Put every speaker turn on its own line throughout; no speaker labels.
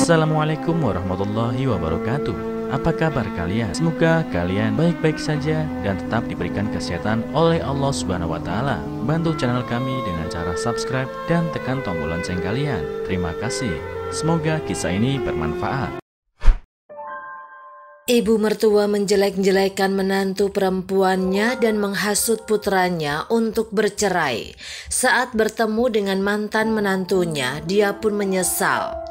Assalamualaikum warahmatullahi wabarakatuh. Apa kabar kalian? Semoga kalian baik-baik saja dan tetap diberikan kesehatan oleh Allah Subhanahu wa Ta'ala. Bantu channel kami dengan cara subscribe dan tekan tombol lonceng kalian. Terima kasih. Semoga kisah ini bermanfaat.
Ibu mertua menjelek-jelekan menantu perempuannya dan menghasut putranya untuk bercerai. Saat bertemu dengan mantan menantunya, dia pun menyesal.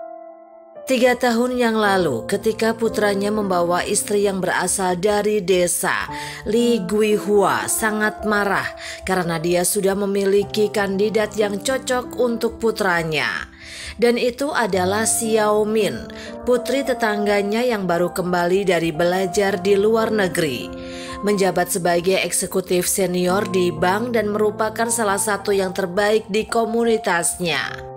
3 tahun yang lalu, ketika putranya membawa istri yang berasal dari desa, Li Guihua sangat marah karena dia sudah memiliki kandidat yang cocok untuk putranya. Dan itu adalah Xiao Min, putri tetangganya yang baru kembali dari belajar di luar negeri. Menjabat sebagai eksekutif senior di bank dan merupakan salah satu yang terbaik di komunitasnya.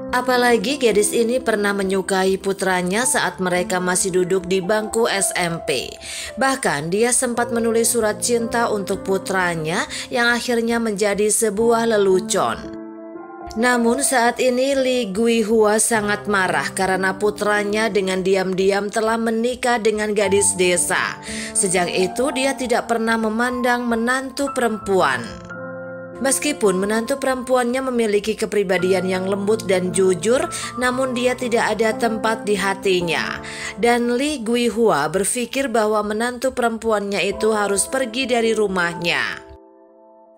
Apalagi gadis ini pernah menyukai putranya saat mereka masih duduk di bangku SMP. Bahkan dia sempat menulis surat cinta untuk putranya yang akhirnya menjadi sebuah lelucon. Namun saat ini Li Guihua sangat marah karena putranya dengan diam-diam telah menikah dengan gadis desa. Sejak itu dia tidak pernah memandang menantu perempuan. Meskipun menantu perempuannya memiliki kepribadian yang lembut dan jujur, namun dia tidak ada tempat di hatinya. Dan Li Guihua berpikir bahwa menantu perempuannya itu harus pergi dari rumahnya.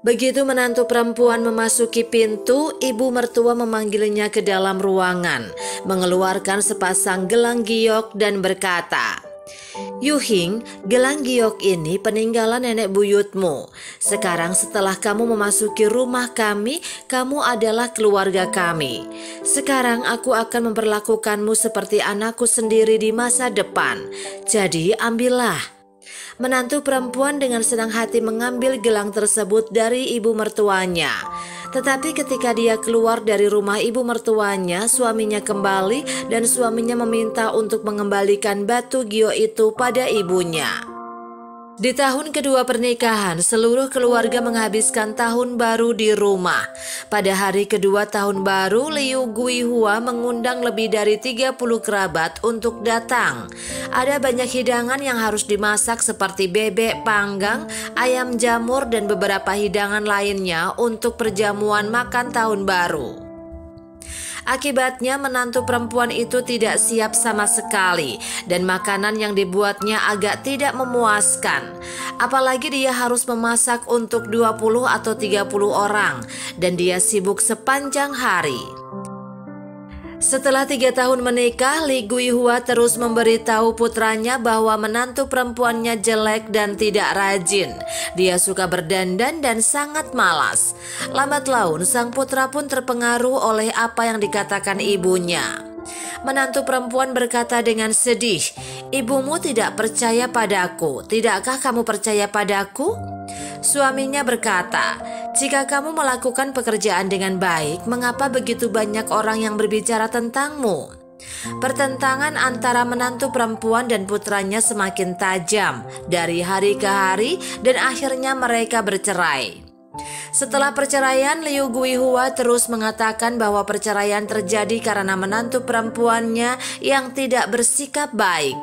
Begitu menantu perempuan memasuki pintu, ibu mertua memanggilnya ke dalam ruangan, mengeluarkan sepasang gelang giok dan berkata, "Yuhing, gelang giok ini peninggalan nenek buyutmu. Sekarang setelah kamu memasuki rumah kami, kamu adalah keluarga kami. Sekarang aku akan memperlakukanmu seperti anakku sendiri di masa depan. Jadi ambillah." Menantu perempuan dengan senang hati mengambil gelang tersebut dari ibu mertuanya. Tetapi ketika dia keluar dari rumah ibu mertuanya, suaminya kembali dan suaminya meminta untuk mengembalikan batu giok itu pada ibunya. Di tahun kedua pernikahan, seluruh keluarga menghabiskan tahun baru di rumah. Pada hari kedua tahun baru, Liu Guihua mengundang lebih dari 30 kerabat untuk datang. Ada banyak hidangan yang harus dimasak seperti bebek panggang, ayam jamur, dan beberapa hidangan lainnya untuk perjamuan makan tahun baru. Akibatnya menantu perempuan itu tidak siap sama sekali dan makanan yang dibuatnya agak tidak memuaskan. Apalagi dia harus memasak untuk 20 atau 30 orang dan dia sibuk sepanjang hari. Setelah 3 tahun menikah, Li Guihua terus memberitahu putranya bahwa menantu perempuannya jelek dan tidak rajin. Dia suka berdandan dan sangat malas. Lambat laun sang putra pun terpengaruh oleh apa yang dikatakan ibunya. Menantu perempuan berkata dengan sedih, "Ibumu tidak percaya padaku. Tidakkah kamu percaya padaku?" Suaminya berkata, "Jika kamu melakukan pekerjaan dengan baik, mengapa begitu banyak orang yang berbicara tentangmu?" Pertentangan antara menantu perempuan dan putranya semakin tajam dari hari ke hari dan akhirnya mereka bercerai. Setelah perceraian, Liu Guihua terus mengatakan bahwa perceraian terjadi karena menantu perempuannya yang tidak bersikap baik.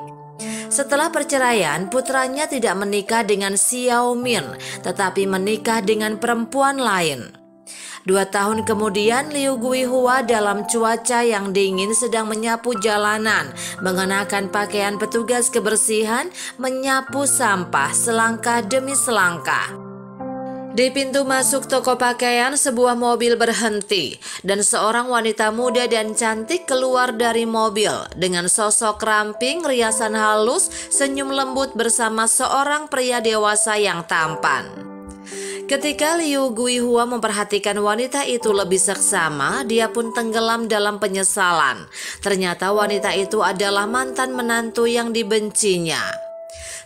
Setelah perceraian, putranya tidak menikah dengan Xiao Min, tetapi menikah dengan perempuan lain. 2 tahun kemudian, Liu Guihua dalam cuaca yang dingin sedang menyapu jalanan, mengenakan pakaian petugas kebersihan, menyapu sampah selangkah demi selangkah. Di pintu masuk toko pakaian, sebuah mobil berhenti dan seorang wanita muda dan cantik keluar dari mobil dengan sosok ramping, riasan halus, senyum lembut bersama seorang pria dewasa yang tampan. Ketika Liu Guihua memperhatikan wanita itu lebih seksama, dia pun tenggelam dalam penyesalan. Ternyata wanita itu adalah mantan menantu yang dibencinya.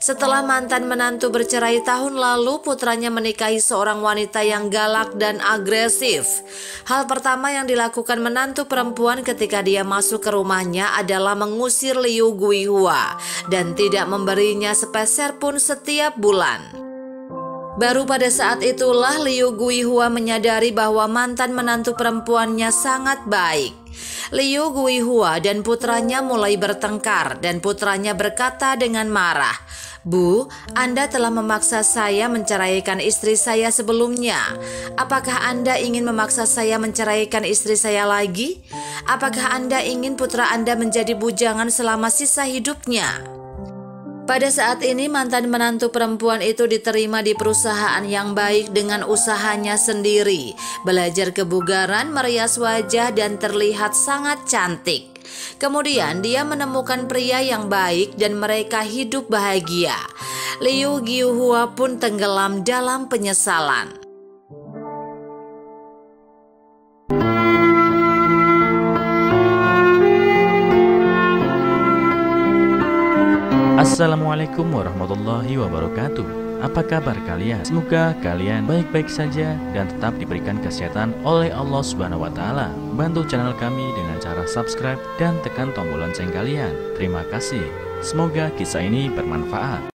Setelah mantan menantu bercerai tahun lalu, putranya menikahi seorang wanita yang galak dan agresif. Hal pertama yang dilakukan menantu perempuan ketika dia masuk ke rumahnya adalah mengusir Liu Guihua dan tidak memberinya sepeser pun setiap bulan. Baru pada saat itulah Liu Guihua menyadari bahwa mantan menantu perempuannya sangat baik. Liu Guihua dan putranya mulai bertengkar dan putranya berkata dengan marah, "Bu, Anda telah memaksa saya menceraikan istri saya sebelumnya. Apakah Anda ingin memaksa saya menceraikan istri saya lagi? Apakah Anda ingin putra Anda menjadi bujangan selama sisa hidupnya?" Pada saat ini mantan menantu perempuan itu diterima di perusahaan yang baik dengan usahanya sendiri. Belajar kebugaran, merias wajah dan terlihat sangat cantik. Kemudian dia menemukan pria yang baik dan mereka hidup bahagia. Liu Guihua pun tenggelam dalam penyesalan.
Assalamualaikum warahmatullahi wabarakatuh. Apa kabar kalian? Semoga kalian baik-baik saja dan tetap diberikan kesehatan oleh Allah Subhanahu wa taala. Bantu channel kami dengan cara subscribe dan tekan tombol lonceng kalian. Terima kasih. Semoga kisah ini bermanfaat.